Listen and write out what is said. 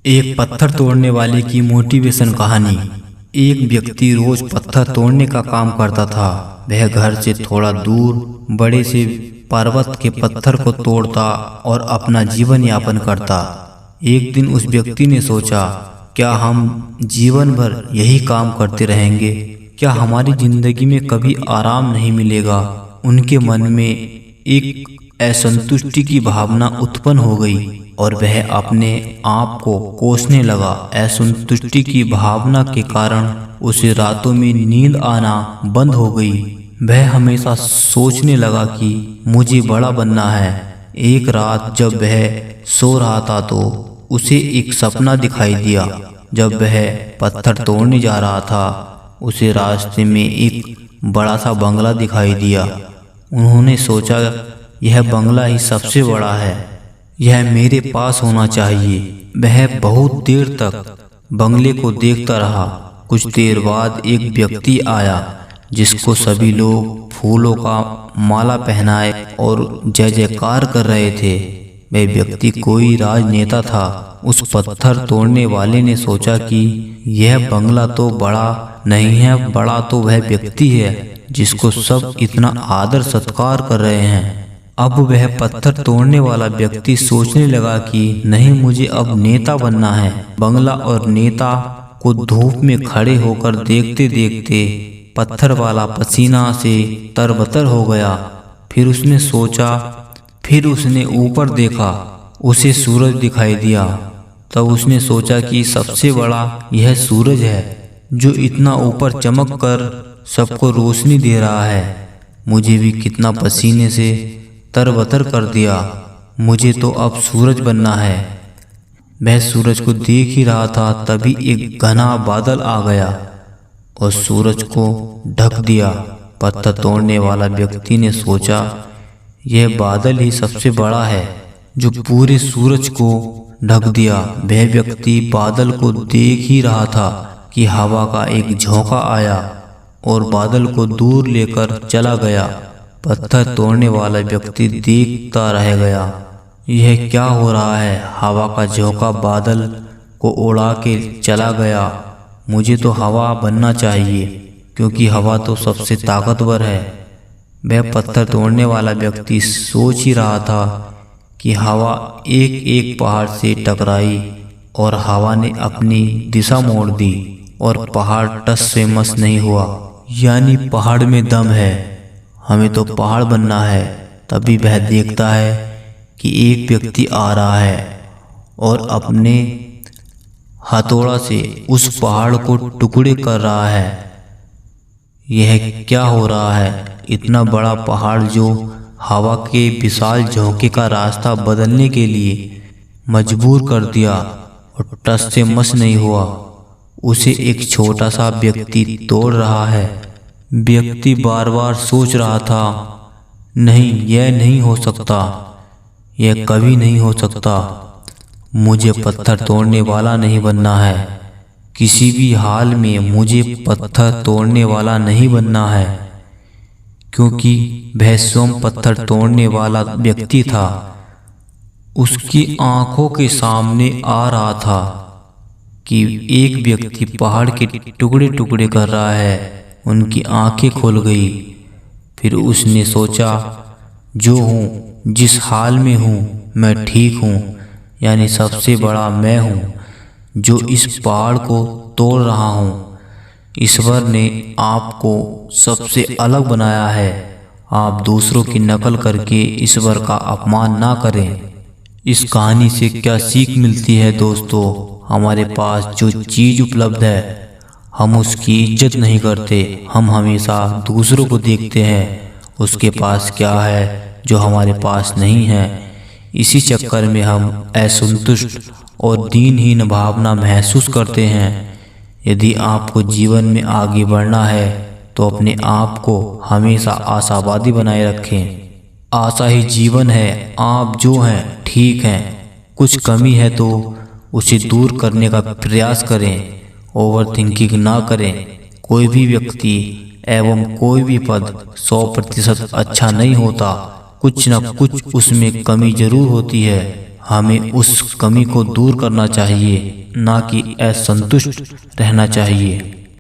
एक पत्थर तोड़ने वाले की मोटिवेशन कहानी। एक व्यक्ति रोज पत्थर तोड़ने का काम करता था। वह घर से थोड़ा दूर बड़े से पर्वत के पत्थर को तोड़ता और अपना जीवन यापन करता। एक दिन उस व्यक्ति ने सोचा, क्या हम जीवन भर यही काम करते रहेंगे? क्या हमारी जिंदगी में कभी आराम नहीं मिलेगा? उनके मन में एक असंतुष्टि की भावना उत्पन्न हो गई और वह अपने आप को कोसने लगा। असंतुष्टि की भावना के कारण उसे रातों में नींद आना बंद हो गई। वह हमेशा सोचने लगा कि मुझे बड़ा बनना है। एक रात जब वह सो रहा था तो उसे एक सपना दिखाई दिया। जब वह पत्थर तोड़ने जा रहा था, उसे रास्ते में एक बड़ा सा बंगला दिखाई दिया। उन्होंने सोचा, यह बंगला ही सबसे बड़ा है, यह मेरे पास होना चाहिए। वह बहुत देर तक बंगले को देखता रहा। कुछ देर बाद एक व्यक्ति आया जिसको सभी लोग फूलों का माला पहनाए और जय जयकार कर रहे थे। वह व्यक्ति कोई राजनेता था। उस पत्थर तोड़ने वाले ने सोचा कि यह बंगला तो बड़ा नहीं है, बड़ा तो वह व्यक्ति है जिसको सब इतना आदर सत्कार कर रहे हैं। अब वह पत्थर तोड़ने वाला व्यक्ति सोचने लगा कि नहीं, मुझे अब नेता बनना है। बंगला और नेता को धूप में खड़े होकर देखते देखते पत्थर वाला पसीना से तरबतर हो गया। फिर उसने सोचा, फिर उसने ऊपर देखा, उसे सूरज दिखाई दिया। तब उसने सोचा कि सबसे बड़ा यह सूरज है जो इतना ऊपर चमक कर सबको रोशनी दे रहा है। मुझे भी कितना पसीने से तरबतर कर दिया। मुझे तो अब सूरज बनना है। वह सूरज को देख ही रहा था, तभी एक घना बादल आ गया और सूरज को ढक दिया। पत्थर तोड़ने वाला व्यक्ति ने सोचा, यह बादल ही सबसे बड़ा है जो पूरे सूरज को ढक दिया। वह व्यक्ति बादल को देख ही रहा था कि हवा का एक झोंका आया और बादल को दूर लेकर चला गया। पत्थर तोड़ने वाला व्यक्ति देखता रह गया, यह क्या हो रहा है? हवा का झोंका बादल को उड़ा के चला गया। मुझे तो हवा बनना चाहिए क्योंकि हवा तो सबसे ताकतवर है। वह पत्थर तोड़ने वाला व्यक्ति सोच ही रहा था कि हवा एक एक पहाड़ से टकराई और हवा ने अपनी दिशा मोड़ दी और पहाड़ टस से मस नहीं हुआ। यानी पहाड़ में दम है, हमें तो पहाड़ बनना है। तभी वह देखता है कि एक व्यक्ति आ रहा है और अपने हथौड़ा से उस पहाड़ को टुकड़े कर रहा है। यह क्या हो रहा है? इतना बड़ा पहाड़ जो हवा के विशाल झोंके का रास्ता बदलने के लिए मजबूर कर दिया और टस से मस नहीं हुआ, उसे एक छोटा सा व्यक्ति तोड़ रहा है। व्यक्ति बार बार सोच रहा था, नहीं, यह नहीं हो सकता, यह कभी नहीं हो सकता। मुझे पत्थर तोड़ने वाला नहीं बनना है। किसी भी हाल में मुझे पत्थर तोड़ने वाला नहीं बनना है। क्योंकि वह स्वयं पत्थर तोड़ने वाला व्यक्ति था। उसकी आंखों के सामने आ रहा था कि एक व्यक्ति पहाड़ के टुकड़े टुकड़े कर रहा है। उनकी आंखें खुल गई। फिर उसने सोचा, जो हूँ, जिस हाल में हूँ, मैं ठीक हूँ। यानी सबसे बड़ा मैं हूँ जो इस पहाड़ को तोड़ रहा हूँ। ईश्वर ने आपको सबसे अलग बनाया है। आप दूसरों की नकल करके ईश्वर का अपमान ना करें। इस कहानी से क्या सीख मिलती है दोस्तों? हमारे पास जो चीज़ उपलब्ध है हम उसकी इज्जत नहीं करते। हम हमेशा दूसरों को देखते हैं उसके पास क्या है जो हमारे पास नहीं है। इसी चक्कर में हम असंतुष्ट और दीनहीन भावना महसूस करते हैं। यदि आपको जीवन में आगे बढ़ना है तो अपने आप को हमेशा आशावादी बनाए रखें। आशा ही जीवन है। आप जो हैं ठीक हैं, कुछ कमी है तो उसे दूर करने का प्रयास करें। ओवर थिंकिंग ना करें। कोई भी व्यक्ति एवं कोई भी पद 100% अच्छा नहीं होता। कुछ न कुछ उसमें कमी जरूर होती है। हमें उस कमी को दूर करना चाहिए, ना कि असंतुष्ट रहना चाहिए।